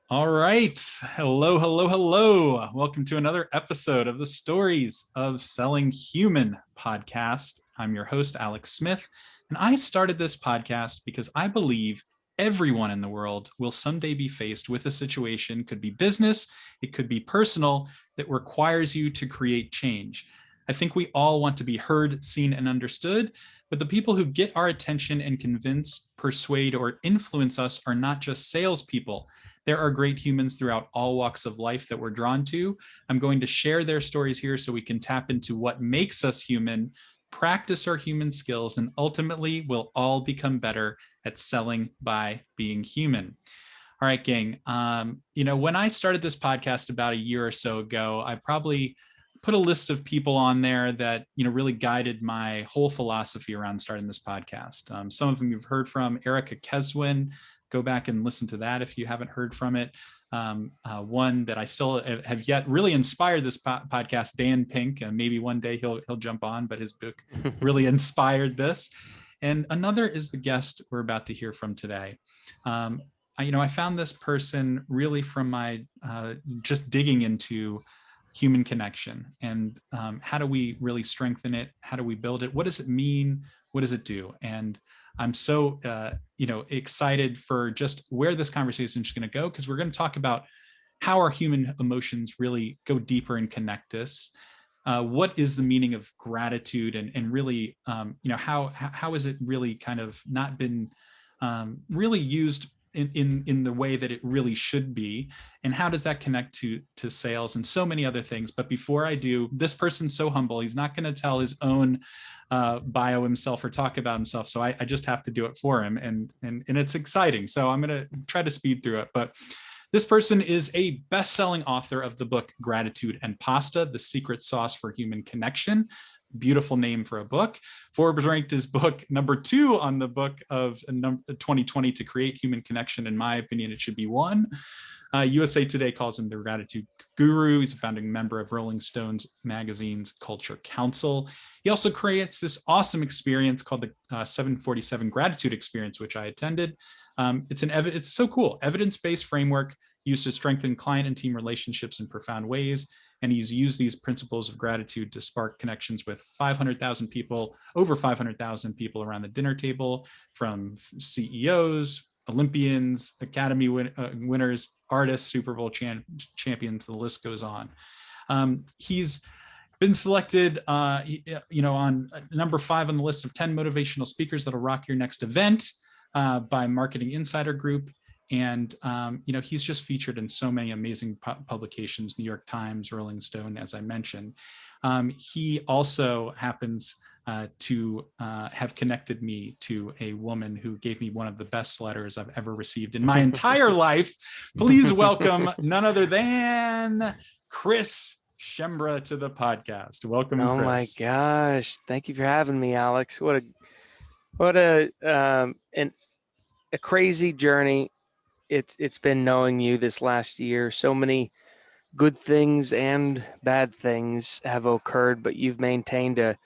All right. Hello, hello, hello. Welcome to another episode of the Stories of Selling Human podcast. I'm your host, Alex Smith, and I started this podcast because I believe everyone in the world will someday be faced with a situation, could be business, it could be personal, that requires you to create change. I think we all want to be heard, seen, and understood, but the people who get our attention and convince, persuade, or influence us are not just salespeople. There are great humans throughout all walks of life that we're drawn to. I'm going to share their stories here so we can tap into what makes us human, practice our human skills, and ultimately we'll all become better at selling by being human. All right, gang. When I started this podcast about a year or so ago, I probably put a list of people on there that really guided my whole philosophy around starting this podcast. Some of them you've heard from: Erica Keswin. Go back and listen to that if you haven't heard from it. One that I still have yet really inspired this podcast, Dan Pink. Maybe one day he'll jump on, but his book really inspired this. And another is the guest we're about to hear from today. I found this person really from my just digging into human connection and how do we really strengthen it? How do we build it? What does it mean? What does it do? And I'm so excited for just where this conversation is going to go, because we're going to talk about how our human emotions really go deeper and connect us. What is the meaning of gratitude, and really, how is it really kind of not been really used in the way that it really should be, and how does that connect to sales and so many other things. But before I do, this person's so humble, he's not going to tell his own bio himself or talk about himself, so I just have to do it for him, and it's exciting, so I'm going to try to speed through it. But this person is a best-selling author of the book Gratitude and Pasta: The Secret Sauce for Human Connection. Beautiful name for a book. Forbes ranked his book number 2 on the book of 2020 to create human connection. In my opinion, it should be 1. USA Today calls him the Gratitude Guru. He's a founding member of Rolling Stone's magazine's Culture Council. He also creates this awesome experience called the 747 Gratitude Experience, which I attended. It's so cool. Evidence-based framework used to strengthen client and team relationships in profound ways. And he's used these principles of gratitude to spark connections with 500,000 people, over 500,000 people around the dinner table, from CEOs, Olympians, Academy winners, artists, SuperBowl champions, the list goes on. He's been selected, on number 5 on the list of 10 motivational speakers that'll rock your next event by Marketing Insider Group. And, he's just featured in so many amazing publications: New York Times, Rolling Stone, as I mentioned. He also happens to have connected me to a woman who gave me one of the best letters I've ever received in my entire life. Please welcome none other than Chris Schembra to the podcast. Welcome, Oh Chris. my gosh. Thank you for having me, Alex. What a crazy journey it's been knowing you this last year. So many good things and bad things have occurred, but you've maintained a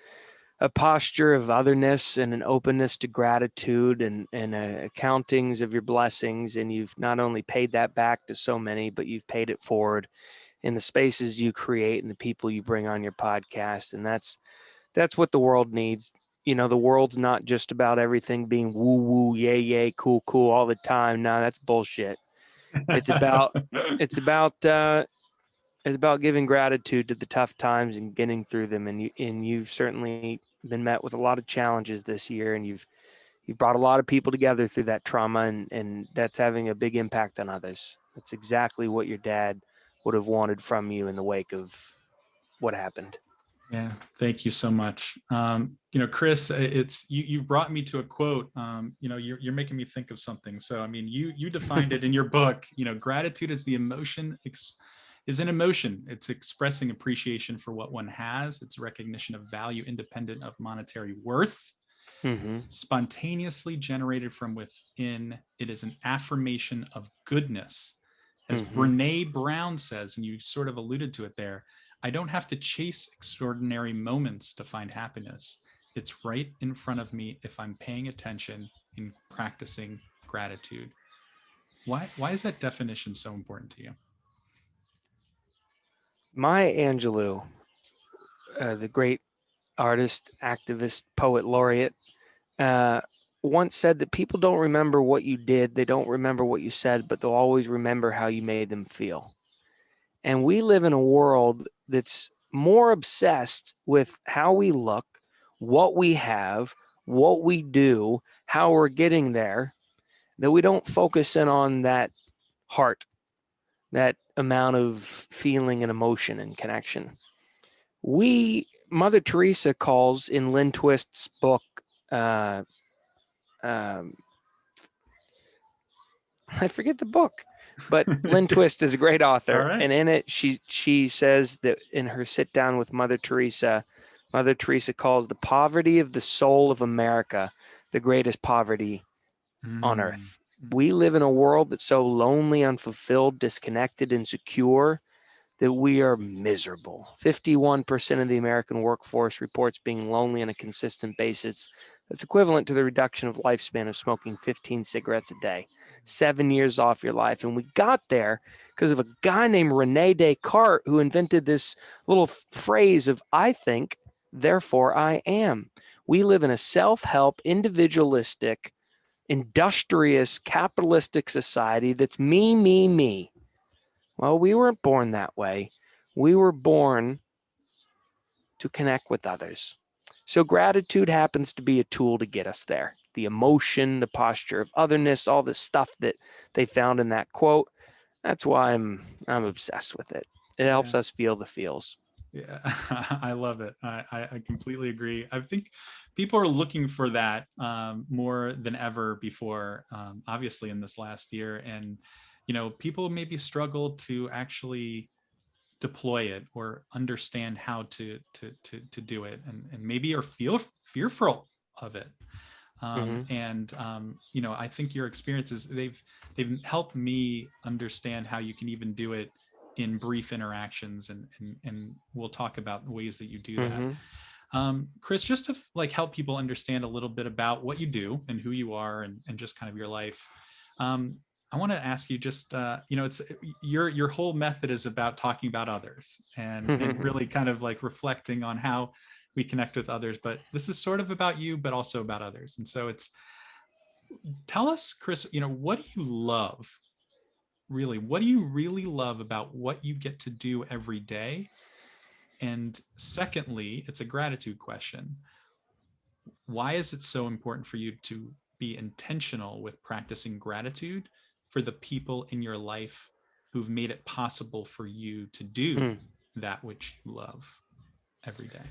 posture of otherness and an openness to gratitude and accountings of your blessings. And you've not only paid that back to so many, but you've paid it forward in the spaces you create and the people you bring on your podcast. And that's what the world needs. The world's not just about everything being woo woo, yay yay, cool cool all the time. No, that's bullshit. It's about giving gratitude to the tough times and getting through them. And you've certainly been met with a lot of challenges this year, and you've brought a lot of people together through that trauma, and that's having a big impact on others. That's exactly what your dad would have wanted from you in the wake of what happened. Yeah, thank you so much. Chris, it's you brought me to a quote. You're making me think of something. So, I mean, you defined it in your book. Gratitude is an emotion. It's expressing appreciation for what one has. It's recognition of value independent of monetary worth. Mm-hmm. Spontaneously generated from within. It is an affirmation of goodness. As Brene Brown says, and you sort of alluded to it there, I don't have to chase extraordinary moments to find happiness. It's right in front of me if I'm paying attention and practicing gratitude. Why is that definition so important to you? Maya Angelou, the great artist, activist, poet laureate, uh, once said that people don't remember what you did, they don't remember what you said, but they'll always remember how you made them feel. And we live in a world that's more obsessed with how we look, what we have, what we do, how we're getting there, that we don't focus in on that heart, that amount of feeling and emotion and connection. Mother Teresa calls in Lynn Twist's book, uh, um, I forget the book, but Lynn Twist is a great author. All right. And in it, she says that in her sit down with Mother Teresa calls the poverty of the soul of America the greatest poverty on earth. We live in a world that's so lonely, unfulfilled, disconnected, insecure that we are miserable. 51% of the American workforce reports being lonely on a consistent basis. That's equivalent to the reduction of lifespan of smoking 15 cigarettes a day, 7 years off your life. And we got there because of a guy named Rene Descartes who invented this little phrase of I think, therefore I am. We live in a self-help, individualistic, industrious, capitalistic society that's me, me, me. Well, we weren't born that way. We were born to connect with others. So gratitude happens to be a tool to get us there. The emotion, the posture of otherness, all the stuff that they found in that quote. That's why I'm obsessed with it. It helps us feel the feels. Yeah, I love it. I completely agree. I think people are looking for that more than ever before, obviously in this last year. And, people maybe struggle to actually deploy it or understand how to do it, and maybe are fearful of it. And I think your experiences, they've helped me understand how you can even do it in brief interactions, and we'll talk about ways that you do that. Chris, just to help people understand a little bit about what you do and who you are, and just kind of your life. I want to ask you just, it's your whole method is about talking about others and really kind of reflecting on how we connect with others, but this is sort of about you, but also about others. And so tell us, Chris, what do you love? Really, what do you really love about what you get to do every day? And secondly, it's a gratitude question. Why is it so important for you to be intentional with practicing gratitude for the people in your life who've made it possible for you to do that which you love every day?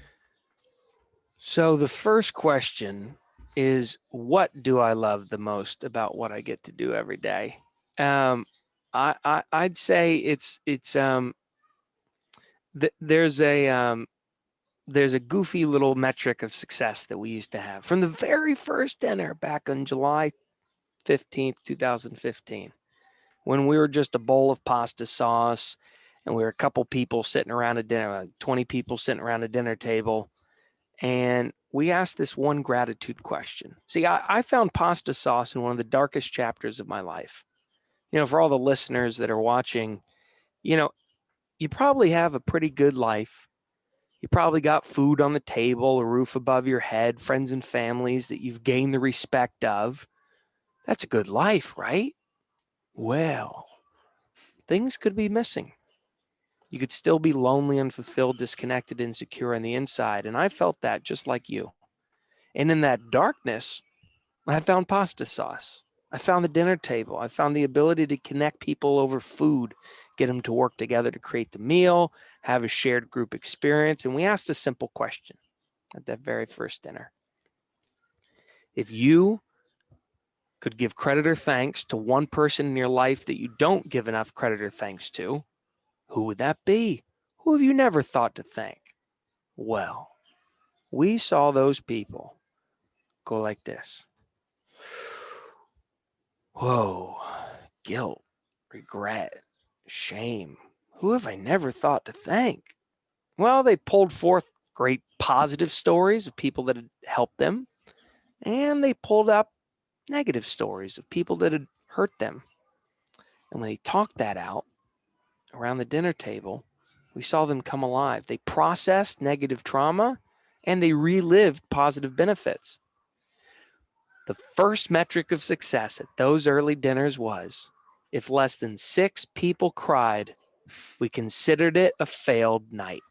So the first question is, what do I love the most about what I get to do every day? I'd say there's a goofy little metric of success that we used to have from the very first dinner back on July 15th, 2015, when we were just a bowl of pasta sauce and we were a couple people sitting around a dinner, 20 people sitting around a dinner table. And we asked this one gratitude question. See, I found pasta sauce in one of the darkest chapters of my life. For all the listeners that are watching, you probably have a pretty good life. You probably got food on the table, a roof above your head, friends and families that you've gained the respect of. That's a good life, right? Well, things could be missing. You could still be lonely, unfulfilled, disconnected, insecure on the inside. And I felt that just like you. And in that darkness, I found pasta sauce. I found the dinner table. I found the ability to connect people over food, get them to work together to create the meal, have a shared group experience. And we asked a simple question at that very first dinner. If you could give credit or thanks to one person in your life that you don't give enough credit or thanks to, who would that be? Who have you never thought to thank? Well, we saw those people go like this. Whoa, guilt, regret, shame. Who have I never thought to thank? Well, they pulled forth great positive stories of people that had helped them, and they pulled up negative stories of people that had hurt them. And when they talked that out around the dinner table, we saw them come alive. They processed negative trauma and they relived positive benefits. The first metric of success at those early dinners was if less than 6 people cried, we considered it a failed night.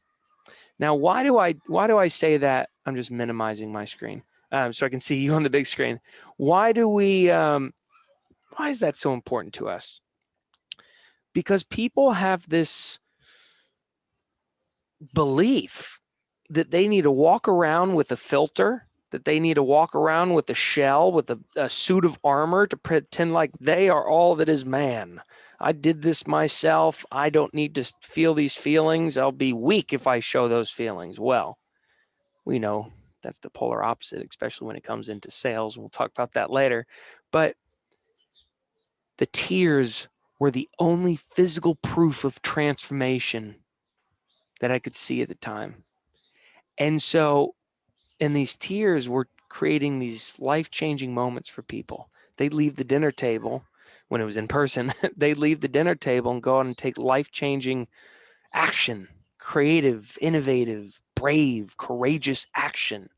Now, why do I say that? I'm just minimizing my screen so I can see you on the big screen. Why is that so important to us? Because people have this belief that they need to walk around with a filter, that they need to walk around with a shell, with a suit of armor to pretend like they are all that is man. I did this myself. I don't need to feel these feelings. I'll be weak if I show those feelings. Well, we know that's the polar opposite, especially when it comes into sales. We'll talk about that later. But the tears were the only physical proof of transformation that I could see at the time. And so, and these tears were creating these life-changing moments for people. They'd leave the dinner table when it was in person. They'd leave the dinner table and go out and take life-changing action, creative, innovative, brave, courageous action.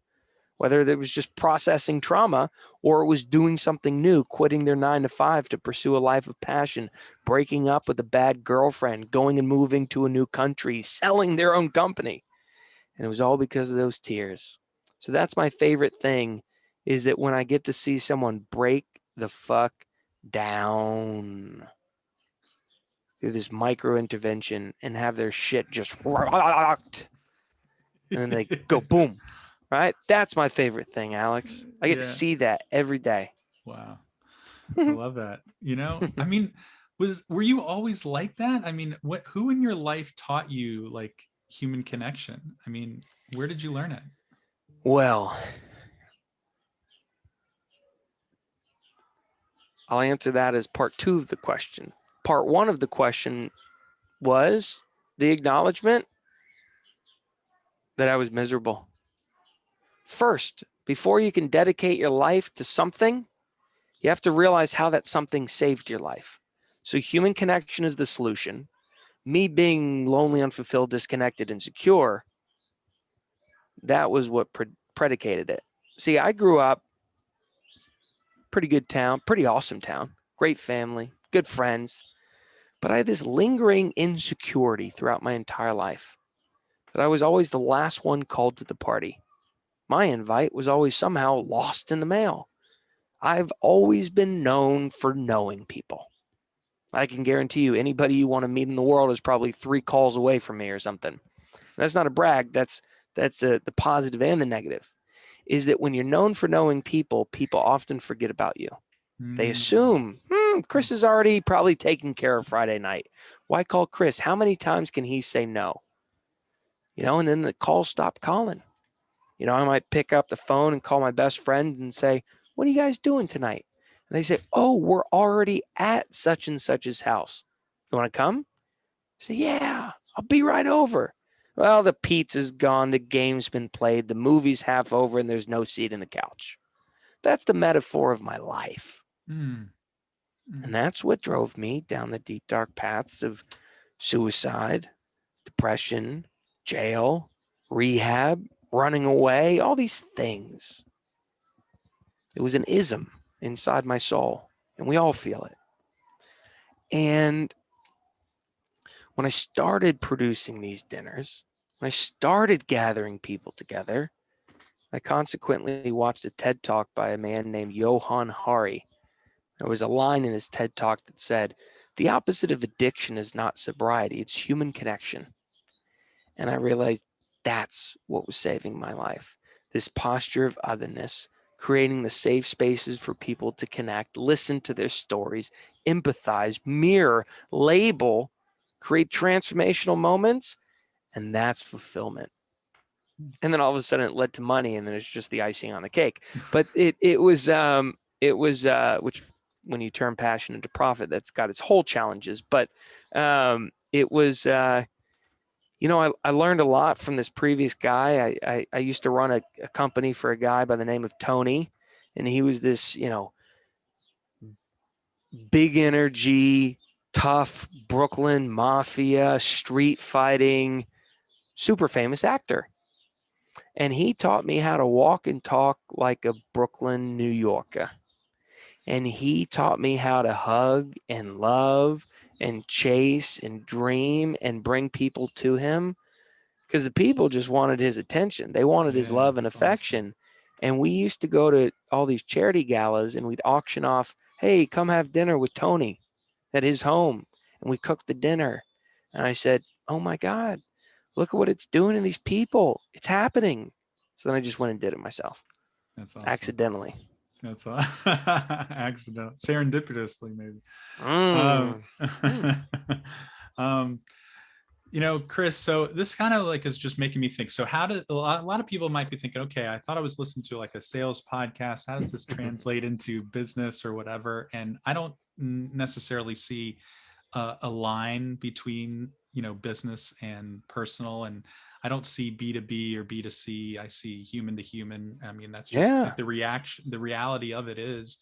Whether it was just processing trauma or it was doing something new, quitting their 9-to-5 to pursue a life of passion, breaking up with a bad girlfriend, going and moving to a new country, selling their own company. And it was all because of those tears. So that's my favorite thing, is that when I get to see someone break the fuck down through this micro intervention and have their shit just rocked, and then they go boom. Right? That's my favorite thing, Alex. I get to see that every day. Wow. I love that. I mean, were you always like that? I mean, who in your life taught you like human connection? I mean, where did you learn it? Well, I'll answer that as part 2 of the question. Part 1 of the question was the acknowledgement that I was miserable. First, before you can dedicate your life to something, you have to realize how that something saved your life. So human connection is the solution. Me being lonely, unfulfilled, disconnected, insecure, that was what predicated it. See, I grew up, pretty good town, pretty awesome town, great family, good friends, but I had this lingering insecurity throughout my entire life that I was always the last one called to the party. My invite was always somehow lost in the mail. I've always been known for knowing people. I can guarantee you anybody you want to meet in the world is probably 3 calls away from me or something. That's not a brag. That's the positive and the negative, is that when you're known for knowing people, people often forget about you. They assume, Chris is already probably taking care of Friday night. Why call Chris? How many times can he say no? And then the calls stop calling. I might pick up the phone and call my best friend and say, what are you guys doing tonight? And they say, oh, we're already at such and such's house. You want to come? I say, yeah, I'll be right over. Well, the pizza's gone. The game's been played. The movie's half over and there's no seat in the couch. That's the metaphor of my life. And that's what drove me down the deep, dark paths of suicide, depression, jail, rehab, running away, all these things. It was an ism inside my soul, and we all feel it. And when I started producing these dinners, when I started gathering people together, I consequently watched a TED Talk by a man named Johann Hari. There was a line in his TED Talk that said, the opposite of addiction is not sobriety, it's human connection. And I realized that's what was saving my life. This posture of otherness, creating the safe spaces for people to connect, listen to their stories, empathize, mirror, label, create transformational moments, and that's fulfillment. And then all of a sudden it led to money, and then it's just the icing on the cake. But it was which when you turn passion into profit, that's got its whole challenges. But it was I learned a lot from this previous guy. I used to run a company for a guy by the name of Tony, and he was this, big energy, tough Brooklyn mafia, street fighting, super famous actor. And he taught me how to walk and talk like a Brooklyn New Yorker. And he taught me how to hug and love and chase and dream and bring people to him, because the people just wanted his attention. They wanted his love and that's affection. awesome. And we used to go to all these charity galas and we'd auction off, hey, come have dinner with Tony at his home. And we cooked the dinner. And I said, oh my God, look at what it's doing to these people. It's happening. So then I just went and did it myself. That's awesome. Accidentally. That's accidental, serendipitously, maybe. Mm. Chris, so this kind of like is just making me think. So how did a lot of people might be thinking, okay, I thought I was listening to like a sales podcast. How does this translate into business or whatever? And I don't necessarily see a line between, business and personal. And I don't see B2B or B2C. I see human to human. I mean, that's just like the reality of it is,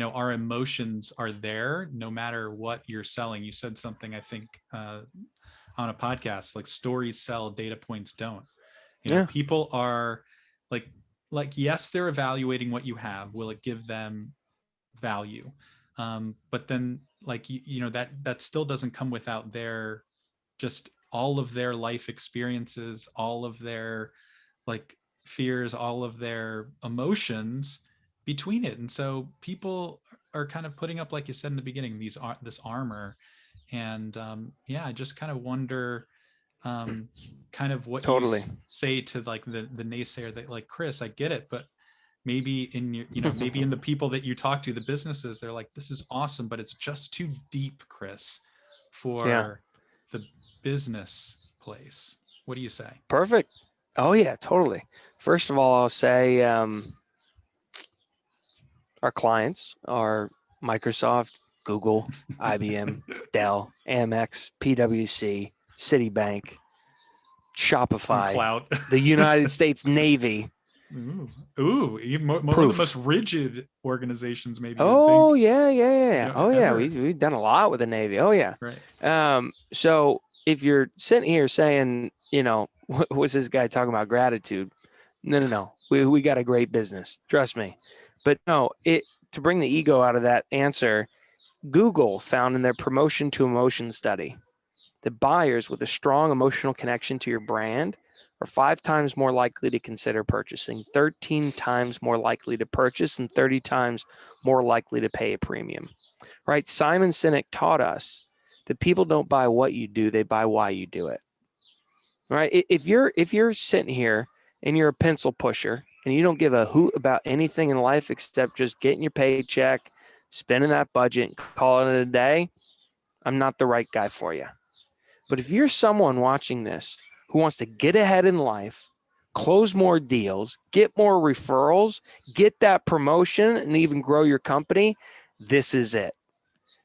our emotions are there no matter what you're selling. You said something, I think, on a podcast, like stories sell, data points don't. People are like, yes, they're evaluating what you have. Will it give them value? But then like, that still doesn't come without their, just all of their life experiences, all of their like fears, all of their emotions between it. And so people are kind of putting up, like you said in the beginning, this armor. And I just kind of wonder kind of what Totally. you say to like the naysayer that like, Chris, I get it, but maybe in your, maybe in the people that you talk to, the businesses, they're like, this is awesome, but it's just too deep, Chris, for the business place. What do you say? Perfect. Oh yeah, totally. First of all, I'll say our clients are Microsoft, Google, IBM, Dell, Amex, PwC, Citibank, Shopify, the United States Navy. Even one of the most rigid organizations, maybe. Oh yeah. Oh yeah, we've done a lot with the Navy. Oh yeah. Right. So if you're sitting here saying, what was this guy talking about gratitude? No. We got a great business. Trust me. But no, to bring the ego out of that answer, Google found in their promotion to emotion study that buyers with a strong emotional connection to your brand are 5 times more likely to consider purchasing, 13 times more likely to purchase, and 30 times more likely to pay a premium. Right? Simon Sinek taught us that people don't buy what you do, they buy why you do it. Right? If you're sitting here and you're a pencil pusher and you don't give a hoot about anything in life except just getting your paycheck, spending that budget, and calling it a day, I'm not the right guy for you. But if you're someone watching this who wants to get ahead in life, close more deals, get more referrals, get that promotion, and even grow your company, this is it.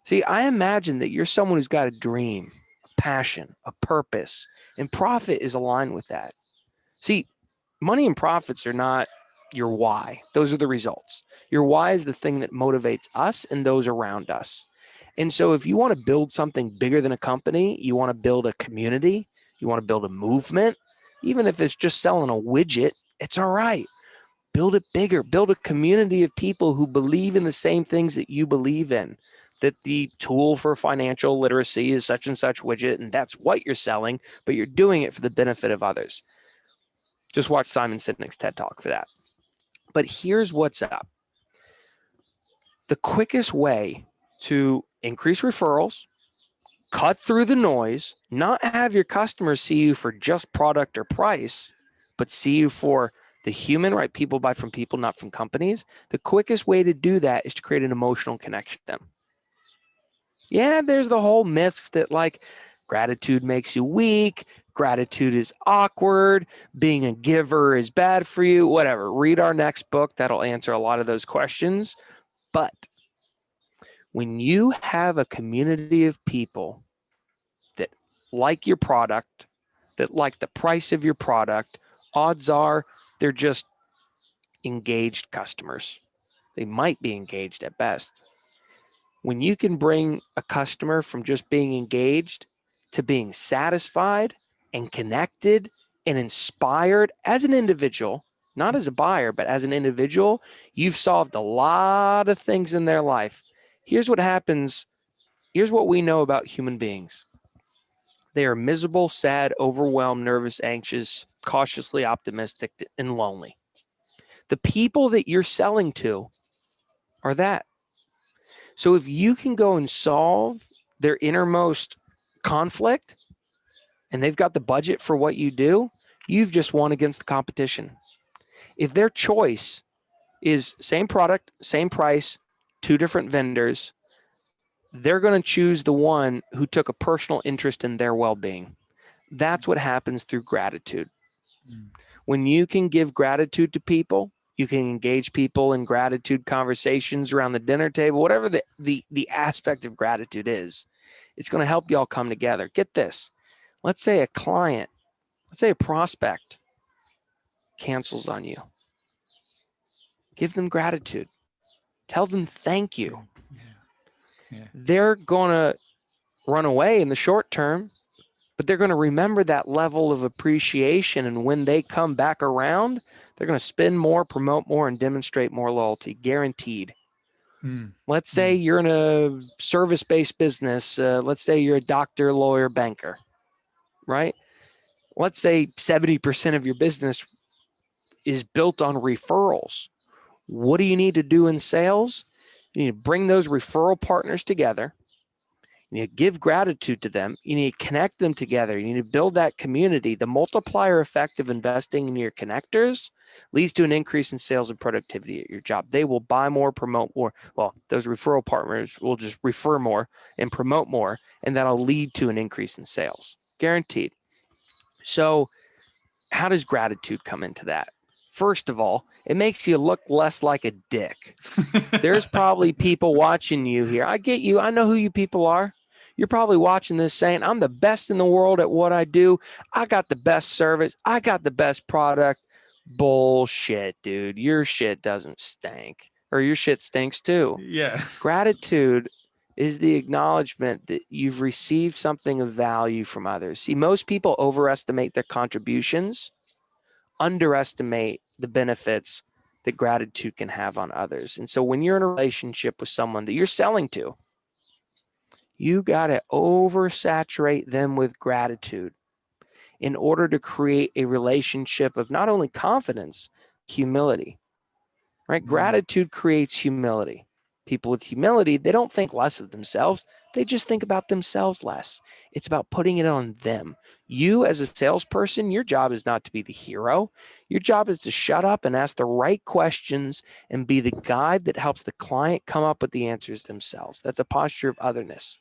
See, I imagine that you're someone who's got a dream, a passion, a purpose, and profit is aligned with that. See, money and profits are not your why. Those are the results. Your why is the thing that motivates us and those around us. And so if you want to build something bigger than a company, you want to build a community, you want to build a movement, even if it's just selling a widget, it's all right. Build it bigger. Build a community of people who believe in the same things that you believe in, that the tool for financial literacy is such and such widget, and that's what you're selling, but you're doing it for the benefit of others. Just watch Simon Sinek's TED Talk for that. But here's what's up. The quickest way to increase referrals, cut through the noise, not have your customers see you for just product or price, but see you for the human, right? People buy from people, not from companies. The quickest way to do that is to create an emotional connection with them. Yeah, there's the whole myths that like gratitude makes you weak, gratitude is awkward, being a giver is bad for you, whatever. Read our next book. That'll answer a lot of those questions. But when you have a community of people that like your product, that like the price of your product, odds are they're just engaged customers. They might be engaged at best. When you can bring a customer from just being engaged to being satisfied and connected and inspired as an individual, not as a buyer, but as an individual, you've solved a lot of things in their life. Here's what happens. Here's what we know about human beings. They are miserable, sad, overwhelmed, nervous, anxious, cautiously optimistic, and lonely. The people that you're selling to are that. So if you can go and solve their innermost conflict and they've got the budget for what you do, you've just won against the competition. If their choice is same product, same price, two different vendors, they're going to choose the one who took a personal interest in their well-being. That's what happens through gratitude. When you can give gratitude to people, you can engage people in gratitude conversations around the dinner table, whatever the aspect of gratitude is, it's going to help y'all come together. Get this. Let's say a client, let's say a prospect cancels on you. Give them gratitude. Tell them thank you. Yeah. They're going to run away in the short term, but they're going to remember that level of appreciation. And when they come back around, they're going to spend more, promote more, and demonstrate more loyalty, guaranteed. Let's say you're in a service-based business. Let's say you're a doctor, lawyer, banker, right? Let's say 70% of your business is built on referrals. What do you need to do in sales? You need to bring those referral partners together. You need to give gratitude to them. You need to connect them together. You need to build that community. The multiplier effect of investing in your connectors leads to an increase in sales and productivity at your job. They will buy more, promote more. Well, those referral partners will just refer more and promote more, and that'll lead to an increase in sales. Guaranteed. So how does gratitude come into that? First of all, it makes you look less like a dick. There's probably people watching you here. I get you. I know who you people are. You're probably watching this saying, I'm the best in the world at what I do. I got the best service. I got the best product. Bullshit, dude. Your shit doesn't stink, or your shit stinks too. Yeah. Gratitude is the acknowledgement that you've received something of value from others. See, most people overestimate their contributions, underestimate the benefits that gratitude can have on others. And so when you're in a relationship with someone that you're selling to, you got to oversaturate them with gratitude in order to create a relationship of not only confidence, humility, right? Gratitude creates humility. People with humility, they don't think less of themselves. They just think about themselves less. It's about putting it on them. You as a salesperson, your job is not to be the hero. Your job is to shut up and ask the right questions and be the guide that helps the client come up with the answers themselves. That's a posture of otherness.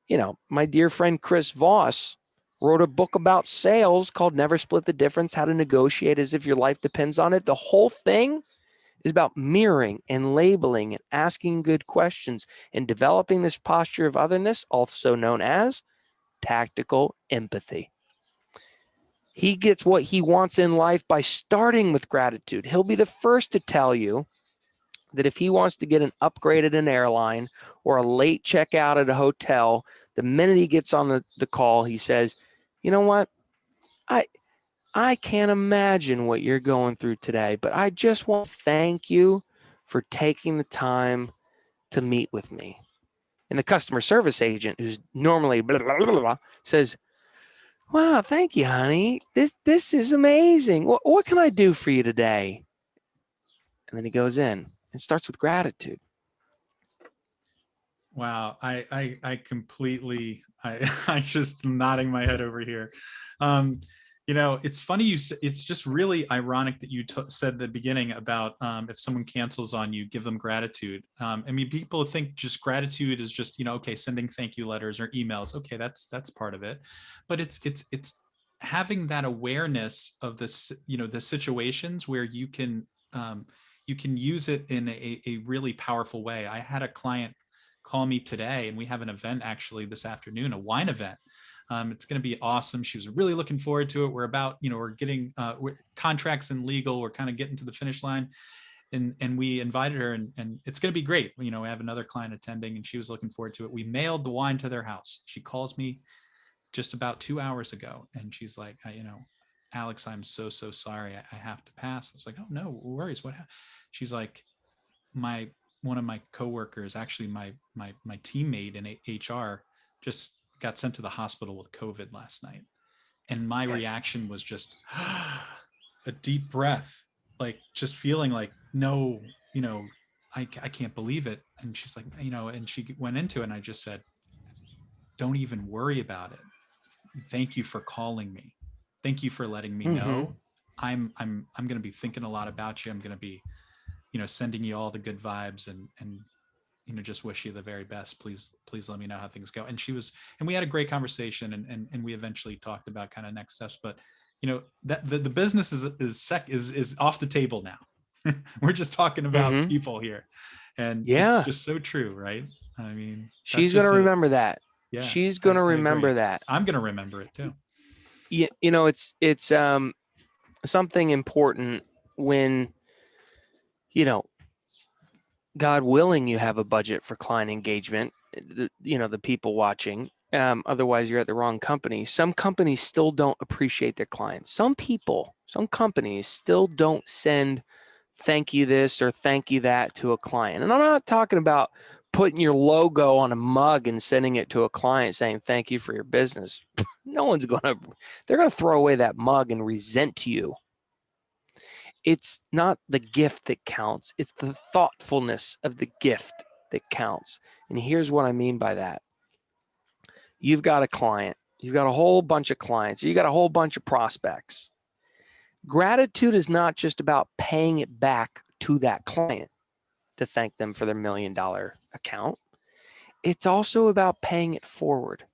You know, my dear friend Chris Voss wrote a book about sales called Never Split the Difference, How to Negotiate as If Your Life Depends on It. The whole thing is about mirroring and labeling and asking good questions and developing this posture of otherness, also known as tactical empathy. He gets what he wants in life by starting with gratitude. He'll be the first to tell you that if he wants to get an upgrade at an airline or a late checkout at a hotel, the minute he gets on the call, he says, you know what? I can't imagine what you're going through today, but I just want to thank you for taking the time to meet with me. And the customer service agent, who's normally blah, blah, blah, blah, says, wow, thank you, honey. This is amazing. What can I do for you today? And then he goes in and starts with gratitude. Wow. I completely, I just nodding my head over here. You know, it's funny. It's just really ironic that you said at the beginning about if someone cancels on you, give them gratitude. I mean, people think just gratitude is just, you know, okay, sending thank you letters or emails. Okay, that's part of it, but it's having that awareness of this, you know, the situations where you can use it in a really powerful way. I had a client call me today, and we have an event actually this afternoon, a wine event. It's going to be awesome. She was really looking forward to it. We're about, you know, we're getting contracts and legal. We're kind of getting to the finish line. and we invited her, and it's going to be great. We have another client attending, and she was looking forward to it. We mailed the wine to their house. She calls me just about 2 hours ago, and she's like, Alex, I'm so sorry. I have to pass. I was like, oh, no worries. What happened? She's like, one of my coworkers, actually my teammate in HR, just got sent to the hospital with COVID last night. And my reaction was just a deep breath, like just feeling like, no, I can't believe it. And she's like, and she went into it, and I just said, don't even worry about it. Thank you for calling me. Thank you for letting me know. I'm going to be thinking a lot about you. I'm going to be, sending you all the good vibes, and just wish you the very best. Please let me know how things go. And we had a great conversation, and we eventually talked about kind of next steps, but that the business is off the table now. We're just talking about people here, and it's just so true, right? I mean, she's going to remember that. Yeah, she's going to remember that. I'm going to remember it too. It's something important when, God willing, you have a budget for client engagement, the people watching. Otherwise, you're at the wrong company. Some companies still don't appreciate their clients. Some companies still don't send thank you this or thank you that to a client. And I'm not talking about putting your logo on a mug and sending it to a client saying thank you for your business. They're going to throw away that mug and resent you. It's not the gift that counts. It's the thoughtfulness of the gift that counts. And here's what I mean by that. You've got a client. You've got a whole bunch of clients. You got a whole bunch of prospects. Gratitude is not just about paying it back to that client to thank them for their $1 million account. It's also about paying it forward.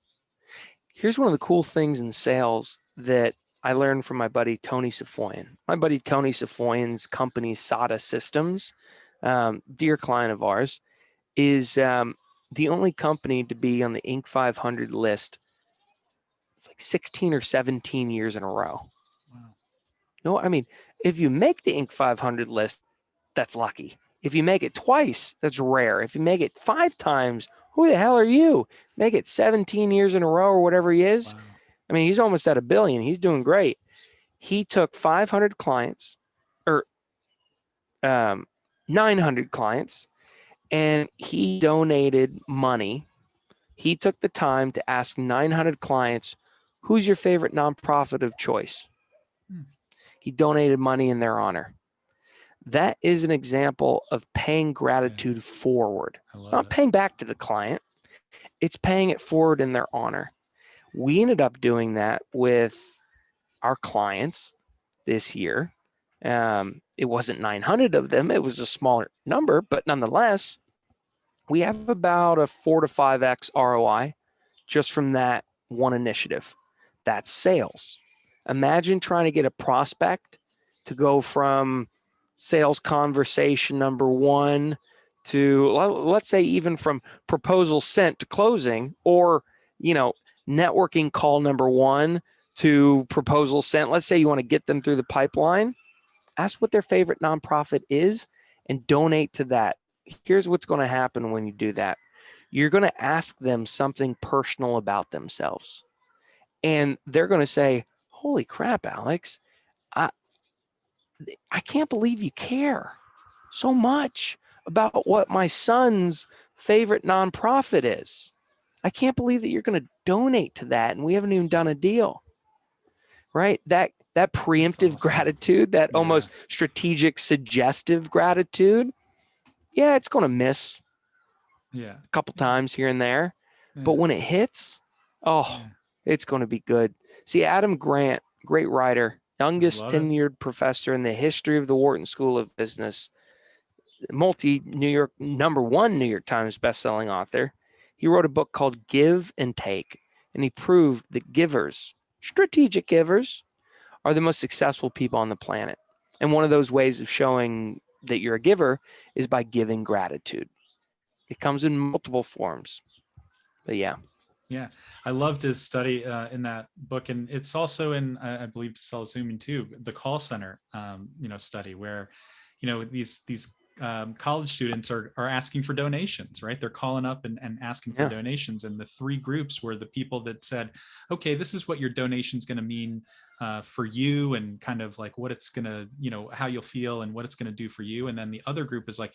Here's one of the cool things in sales that I learned from my buddy, Tony Safoyan. My buddy, Tony Safoyan's company, SADA Systems, dear client of ours, is the only company to be on the Inc. 500 list. It's like 16 or 17 years in a row. Wow. No, I mean, if you make the Inc. 500 list, that's lucky. If you make it twice, that's rare. If you make it 5 times, who the hell are you? Make it 17 years in a row or whatever he is. Wow. I mean, he's almost at $1 billion. He's doing great. He took 500 clients or 900 clients, and he donated money. He took the time to ask 900 clients, who's your favorite nonprofit of choice? He donated money in their honor. That is an example of paying gratitude forward. It's not paying back to the client. It's paying it forward in their honor. We ended up doing that with our clients this year. It wasn't 900 of them. It was a smaller number, but nonetheless, we have about a 4 to 5x ROI just from that one initiative. That's sales. Imagine trying to get a prospect to go from sales conversation number 1 to, let's say, even from proposal sent to closing, or, networking call number 1 to proposal sent. Let's say you want to get them through the pipeline. Ask what their favorite nonprofit is and donate to that. Here's what's going to happen when you do that. You're going to ask them something personal about themselves. And they're going to say, holy crap, Alex, I can't believe you care so much about what my son's favorite nonprofit is. I can't believe that you're going to donate to that, and we haven't even done a deal. Right? That preemptive gratitude, that almost strategic, suggestive gratitude. Yeah, it's going to miss a couple times here and there. But when it hits, it's going to be good. See, Adam Grant, great writer, youngest tenured professor in the history of the Wharton School of Business, number 1 New York Times bestselling author. He wrote a book called Give and Take, and he proved that givers, strategic givers, are the most successful people on the planet. And one of those ways of showing that you're a giver is by giving gratitude. It comes in multiple forms. But yeah. I loved his study in that book, and it's also in, I believe, to sell Zooming too, the call center, study where these college students are asking for donations, right? They're calling up and asking for donations. And the three groups were the people that said, okay, this is what your donation's going to mean for you, and kind of like what it's going to, how you'll feel and what it's going to do for you. And then the other group is like,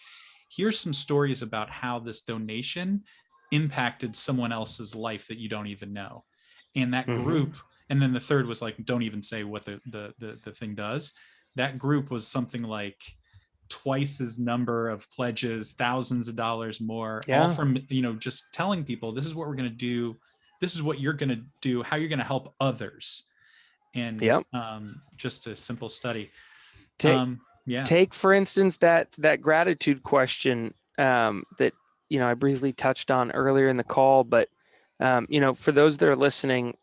here's some stories about how this donation impacted someone else's life that you don't even know. And that group, and then the third was like, don't even say what the thing does. That group was something like twice as number of pledges, thousands of dollars more, all from, just telling people, this is what we're going to do. This is what you're going to do, how you're going to help others. And just a simple study. Take for instance, that gratitude question that, I briefly touched on earlier in the call, but for those that are listening,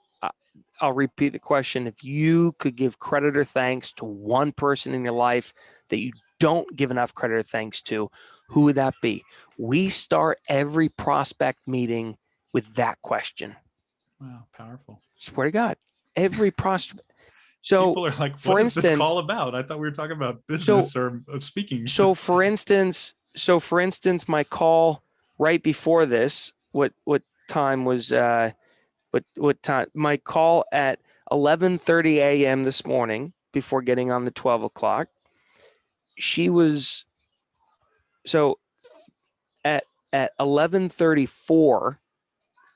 I'll repeat the question. If you could give credit or thanks to one person in your life that you don't give enough credit or thanks to, who would that be? We start every prospect meeting with that question. Wow, powerful. Swear to God, every prospect. So people are like, what is this call about? I thought we were talking about business or speaking. So for instance, my call right before this, what time was what time? My call at 11:30 a.m. this morning before getting on the 12 o'clock. She was at 11:34.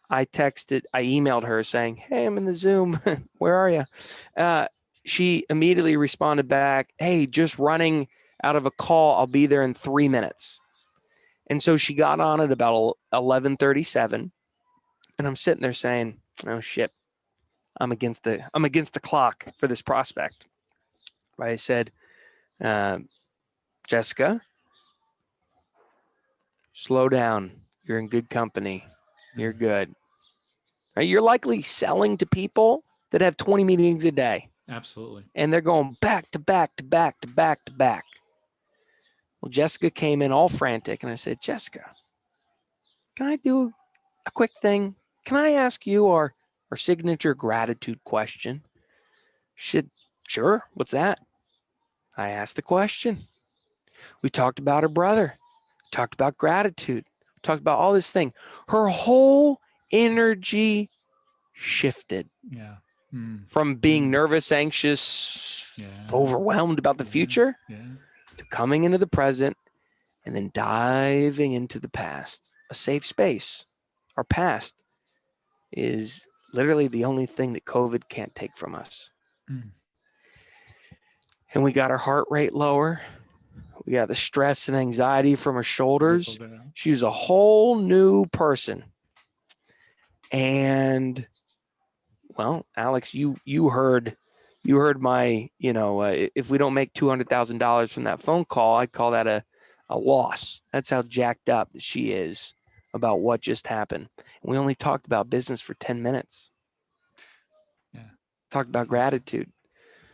I emailed her saying, "Hey, I'm in the Zoom. Where are you?" She immediately responded back, "Hey, just running out of a call. I'll be there in 3 minutes." And so she got on at about 11:37, and I'm sitting there saying, "Oh shit, I'm against the clock for this prospect." Right? I said, "Jessica, slow down. You're in good company. You're good. Right? You're likely selling to people that have 20 meetings a day." Absolutely. And they're going back to back to back to back to back. Well, Jessica came in all frantic, and I said, "Jessica, can I do a quick thing? Can I ask you our signature gratitude question?" She said, "Sure. What's that?" I asked the question. We talked about her brother, talked about gratitude, talked about all this thing. Her whole energy shifted. Yeah. From being nervous, anxious, overwhelmed about the future to coming into the present and then diving into the past, a safe space. Our past is literally the only thing that COVID can't take from us. And we got her heart rate lower. We got the stress and anxiety from her shoulders. She was a whole new person. And well, Alex, you heard my, if we don't make $200,000 from that phone call, I'd call that a loss. That's how jacked up she is about what just happened. And we only talked about business for 10 minutes. Talked about gratitude.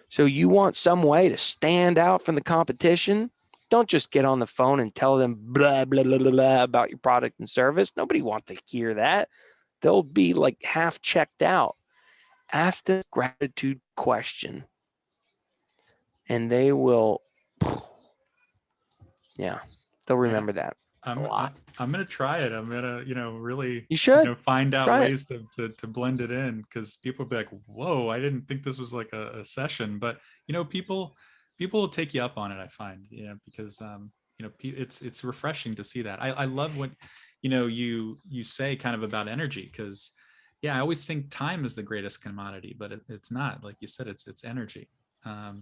So you want some way to stand out from the competition? Don't just get on the phone and tell them blah, blah, blah, blah, blah about your product and service. Nobody wants to hear that. They'll be like half checked out. Ask this gratitude question and they will, they'll remember that a lot. I'm going to try it. I'm going to, really, you should find out ways to blend it in, because people will be like, whoa, I didn't think this was like a session, but people will take you up on it. I find, because, it's refreshing to see that. I love what, you say kind of about energy, because I always think time is the greatest commodity, but it's not. Like you said, it's energy.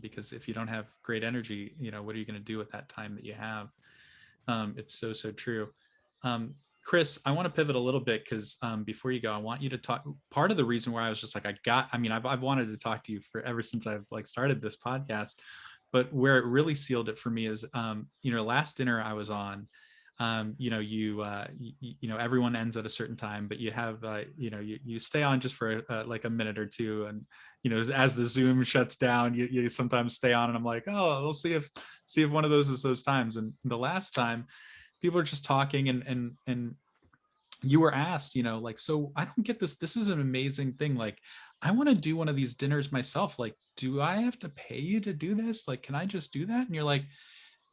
Because if you don't have great energy, what are you going to do with that time that you have? It's so true. Chris, I want to pivot a little bit, because before you go, I want you to talk. Part of the reason why I was just like, I've wanted to talk to you for ever since I've started this podcast, but where it really sealed it for me is, last dinner I was on, everyone ends at a certain time, but you have, you stay on just for like a minute or two. And, as the Zoom shuts down, you sometimes stay on, and I'm like, oh, we'll see if one of those is those times. And the last time people are just talking, and you were asked, so I don't get this. This is an amazing thing. Like, I want to do one of these dinners myself. Like, do I have to pay you to do this? Like, can I just do that? And you're like,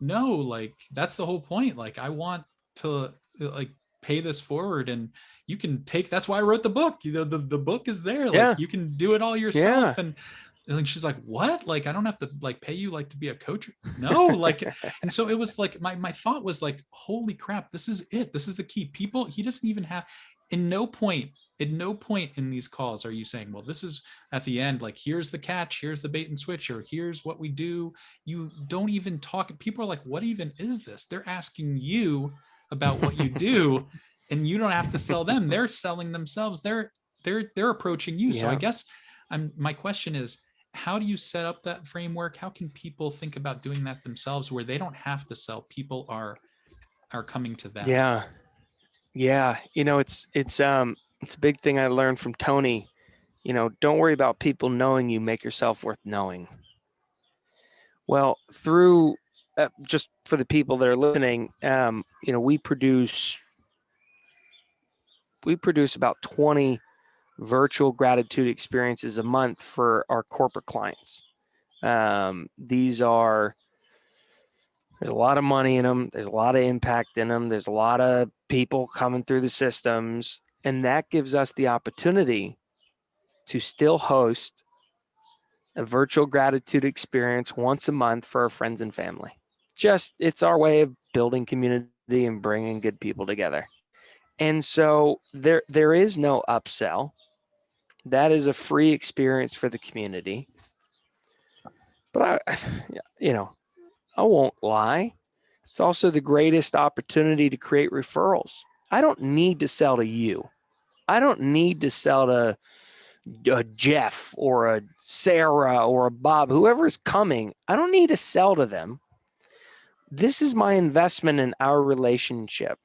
no, like that's the whole point. Like I want to like pay this forward, and you can take, that's why I wrote the book. The book is there. Like Yeah. you can do it all Yeah. yourself. And like she's like, what? Like I don't have to like pay you like to be a coach. No, like, and so it was like my thought was like, holy crap, this is it. This is the key. People, he doesn't even have, in no point, at no point in these calls are you saying, well, this is at the end, like here's the catch, here's the bait and switch, or here's what we do. You don't even talk. People are like, what even is this? They're asking you about what you do, and you don't have to sell them. They're selling themselves. They're approaching you. So I Yeah. guess my question is, how do you set up that framework? How can people think about doing that themselves where they don't have to sell? People are coming to them. Yeah. Yeah. It's a big thing I learned from Tony. Don't worry about people knowing you, make yourself worth knowing. Well, through just for the people that are listening, we produce about 20 virtual gratitude experiences a month for our corporate clients. There's a lot of money in them. There's a lot of impact in them. There's a lot of people coming through the systems. And that gives us the opportunity to still host a virtual gratitude experience once a month for our friends and family. It's our way of building community and bringing good people together. And so there is no upsell. That is a free experience for the community. But I won't lie. It's also the greatest opportunity to create referrals. I don't need to sell to you. I don't need to sell to a Jeff or a Sarah or a Bob, whoever is coming. I don't need to sell to them. This is my investment in our relationship.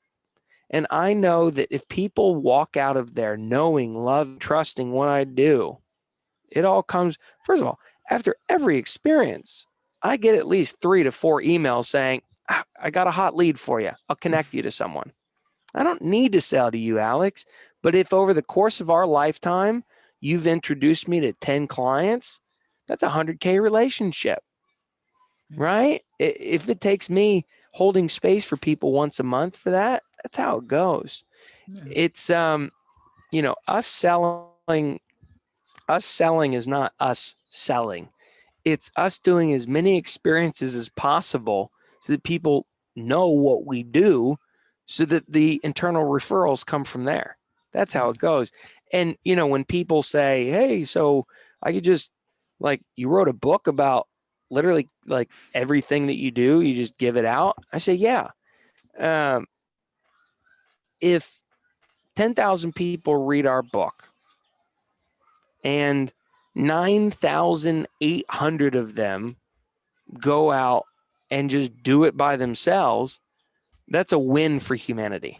And I know that if people walk out of there knowing, love, trusting what I do, it all comes, first of all, after every experience, I get at least 3 to 4 emails saying, I got a hot lead for you. I'll connect you to someone. I don't need to sell to you, Alex. But if over the course of our lifetime, you've introduced me to 10 clients, that's a 100K relationship, right? If it takes me holding space for people once a month for that, that's how it goes. Yeah. It's, us selling is not us selling. It's us doing as many experiences as possible so that people know what we do, so that the internal referrals come from there. That's how it goes. And, when people say, hey, so I could just, like, you wrote a book about literally like everything that you do, you just give it out. I say, yeah. If 10,000 people read our book and 9,800 of them go out and just do it by themselves, that's a win for humanity.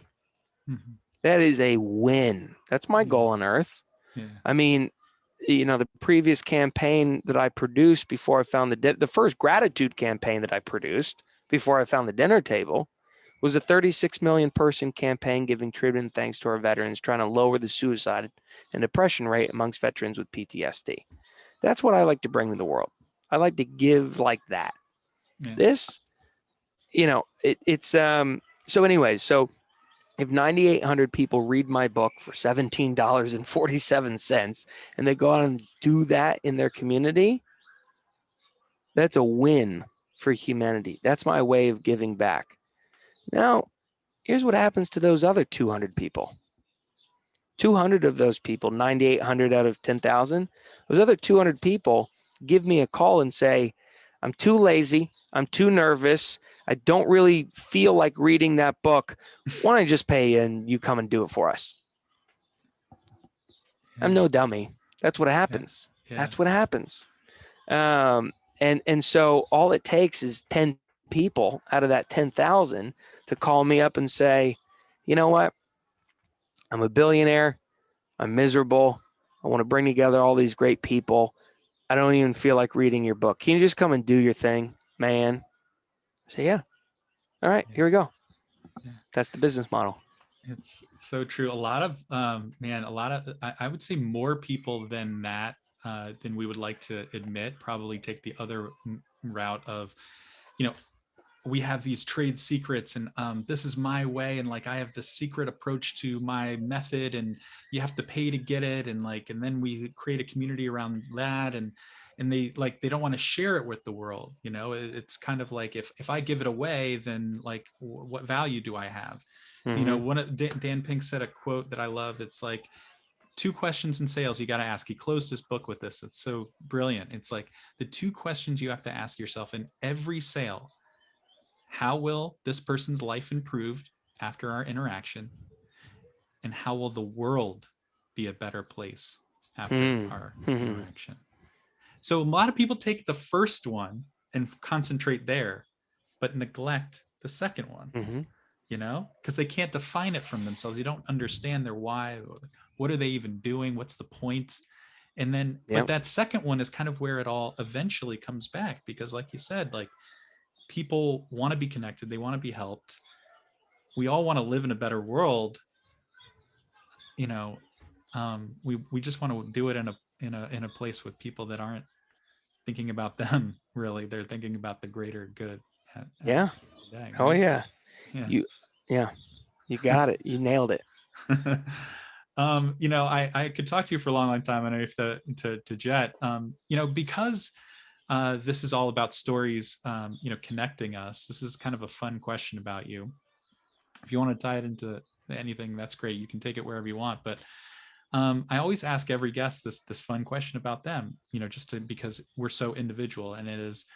Mm-hmm. That is a win. That's my goal on earth. Yeah. I mean, the previous campaign that I produced before I found the first gratitude campaign that I produced before I found the dinner table was a 36 million person campaign giving tribute and thanks to our veterans, trying to lower the suicide and depression rate amongst veterans with PTSD. That's what I like to bring to the world. I like to give like that. Yeah. This, it's so anyways, so if 9,800 people read my book for $17.47 and they go out and do that in their community, that's a win for humanity. That's my way of giving back. Now, here's what happens to those other 200 people. 200 of those people, 9,800 out of 10,000, those other 200 people give me a call and say, I'm too lazy. I'm too nervous. I don't really feel like reading that book. Why don't I just pay you and you come and do it for us? Yeah. I'm no dummy. That's what happens. Yeah. That's what happens. And so all it takes is 10 people out of that 10,000 to call me up and say, you know what? I'm a billionaire. I'm miserable. I want to bring together all these great people. I don't even feel like reading your book. Can you just come and do your thing, man? I say, yeah. All right, here we go. Yeah. That's the business model. It's so true. A lot of, I would say more people than that, than we would like to admit, probably take the other route of, we have these trade secrets, and this is my way, and like I have this secret approach to my method, and you have to pay to get it, and like, and then we create a community around that, and they don't want to share it with the world. It's kind of like, if I give it away, then like what value do I have? One of Dan Pink said a quote that I loved. It's like, two questions in sales you got to ask. He closed his book with this. It's so brilliant. It's like the two questions you have to ask yourself in every sale: how will this person's life improve after our interaction? And how will the world be a better place after our interaction? So a lot of people take the first one and concentrate there, but neglect the second one, because they can't define it from themselves. You don't understand their why. What are they even doing? What's the point? And then, but that second one is kind of where it all eventually comes back, because like you said, like, people want to be connected. They want to be helped. We all want to live in a better world. We just want to do it in a place with people that aren't thinking about them. Really, they're thinking about the greater good. Yeah. Day, right? Oh yeah. Yeah. You got it. You nailed it. I could talk to you for a long time. I know you have to jet. Because this is all about stories, connecting us. This is kind of a fun question about you. If you want to tie it into anything, that's great. You can take it wherever you want. But I always ask every guest this fun question about them, because we're so individual. And it is,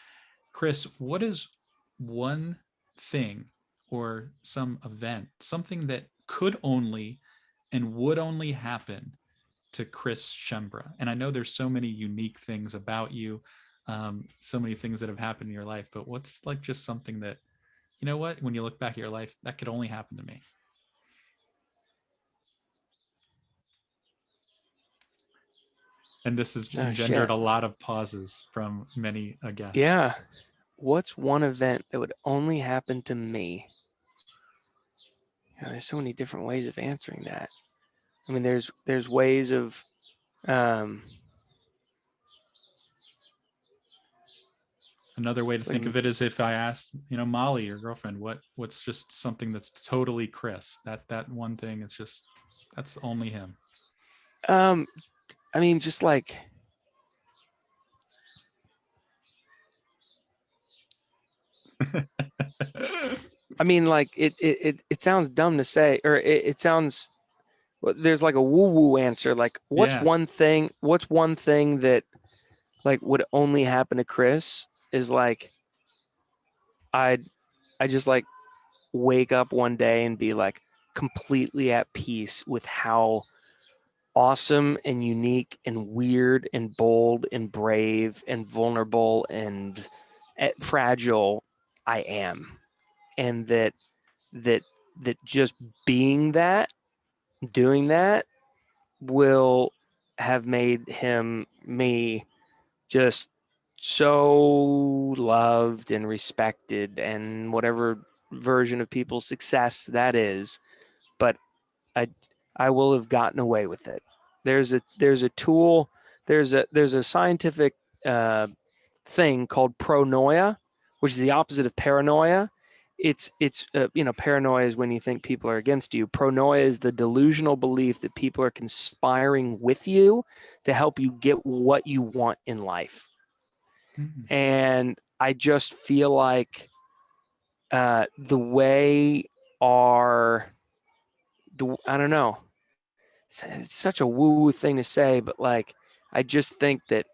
Chris, what is one thing or some event, something that could only and would only happen to Chris Schembra? And I know there's so many unique things about you, so many things that have happened in your life, but what's like just something that, when you look back at your life, that could only happen to me? And this has engendered a lot of pauses from many a guest. Yeah. What's one event that would only happen to me? There's so many different ways of answering that. I mean, there's ways of, another way to think of it is if I asked, Molly, your girlfriend, what's just something that's totally Chris, that one thing, it's just, that's only him. I mean, just like, I mean, like it sounds dumb to say, or it sounds, there's like a woo-woo answer. Like, what's one thing that like would only happen to Chris is like, I just like wake up one day and be like completely at peace with how awesome and unique and weird and bold and brave and vulnerable and fragile I am. And that just being that, doing that, will have made me just so loved and respected, and whatever version of people's success that is. But I will have gotten away with it. There's a tool, there's a scientific thing called pronoia, which is the opposite of paranoia. It's paranoia is when you think people are against you. Pronoia is the delusional belief that people are conspiring with you to help you get what you want in life. Mm-hmm. And I just feel like the way I don't know, it's such a woo-woo thing to say, but like, I just think that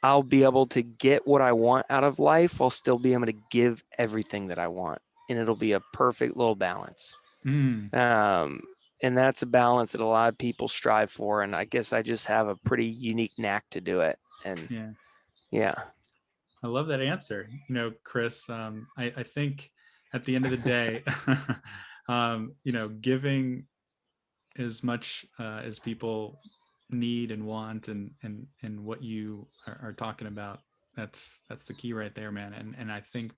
I'll be able to get what I want out of life. I'll still be able to give everything that I want, and it'll be a perfect little balance. And that's a balance that a lot of people strive for. And I guess I just have a pretty unique knack to do it. And yeah. I love that answer. Chris, I think at the end of the day, giving as much as people need and want, and what you are talking about, that's the key right there, man. And I think,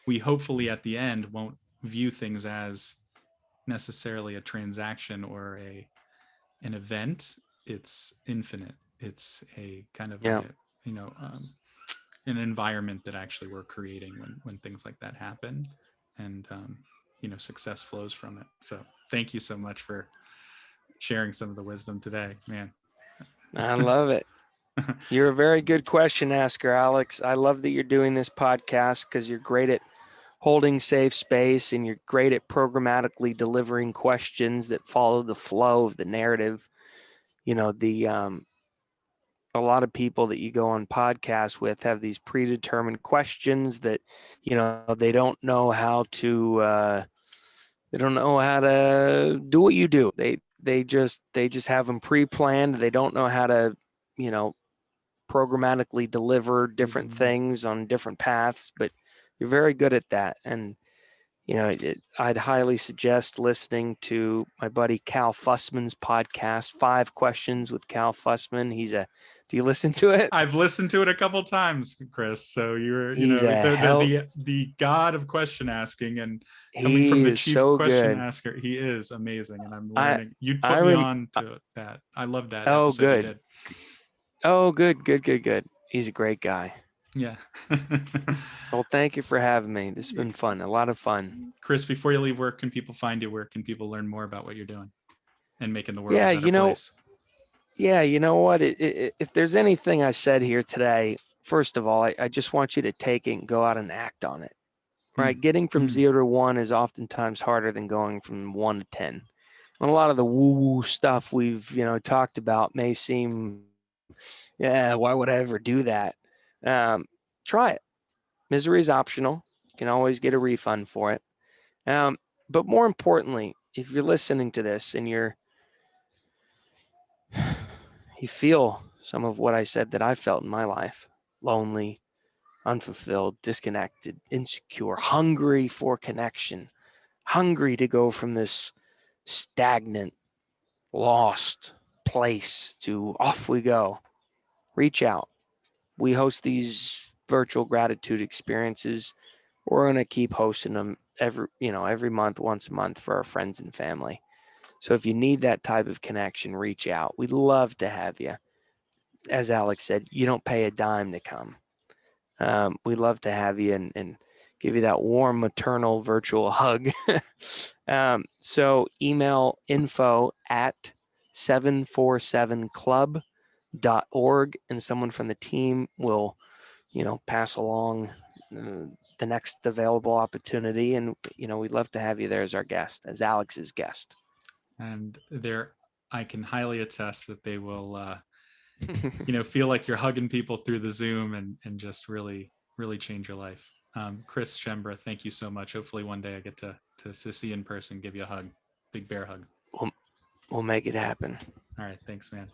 we hopefully at the end won't view things as necessarily a transaction or an event. It's infinite. It's a kind of an environment that actually we're creating when things like that happen, and success flows from it. So thank you so much for sharing some of the wisdom today, man. I love it. You're a very good question asker, Alex. I love that you're doing this podcast because you're great at holding safe space and you're great at programmatically delivering questions that follow the flow of the narrative. A lot of people that you go on podcasts with have these predetermined questions that, they don't know how to do what you do. They just have them pre-planned. They don't know how to, programmatically deliver different things on different paths, but you're very good at that. And, I'd highly suggest listening to my buddy Cal Fussman's podcast, 5 Questions with Cal Fussman. Do you listen to it? I've listened to it a couple times, Chris. So you're, He's the god of question asking, and coming from the chief question asker, he is amazing. And I'm learning. You put me on to that. I love that episode you did. Oh, good. He's a great guy. Yeah. Well, thank you for having me. This has been fun. A lot of fun. Chris, before you leave, where can people find you? Where can people learn more about what you're doing and making the world a better place? Yeah, you know what? If there's anything I said here today, first of all, I just want you to take it and go out and act on it. Right? Getting from 0 to 1 is oftentimes harder than going from 1 to 10. And a lot of the woo-woo stuff we've, talked about may seem, why would I ever do that? Try it. Misery is optional. You can always get a refund for it. But more importantly, if you're listening to this and you feel some of what I said that I felt in my life, lonely, unfulfilled, disconnected, insecure, hungry for connection, hungry to go from this stagnant, lost place to off we go, reach out. We host these virtual gratitude experiences. We're going to keep hosting them every month, once a month for our friends and family. So if you need that type of connection, reach out. We'd love to have you. As Alex said, you don't pay a dime to come. We'd love to have you and give you that warm maternal virtual hug. So email info@747club.org and someone from the team will, pass along the next available opportunity. And, we'd love to have you there as our guest, as Alex's guest. And I can highly attest that they will, feel like you're hugging people through the Zoom and just really, really change your life. Chris Schembra, thank you so much. Hopefully one day I get to see you in person, give you a hug, big bear hug. We'll make it happen. All right. Thanks, man.